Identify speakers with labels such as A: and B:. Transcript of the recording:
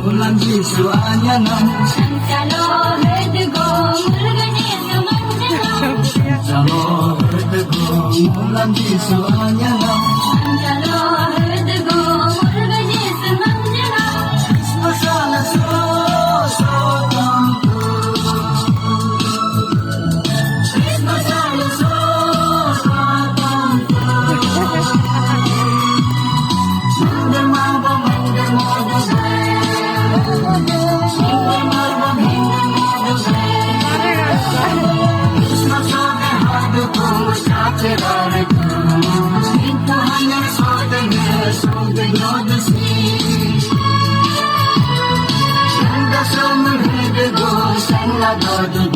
A: Mulan Yesu anyanam
B: Chalo hrdgo mulgane samanjanam
A: Chalo hrdgo mulan Yesu anyanam
B: Chalo hrdgo mulgane samanjanam
A: Masala so tamtu Masala so tamtu Mandar mambo mandar modu Sang la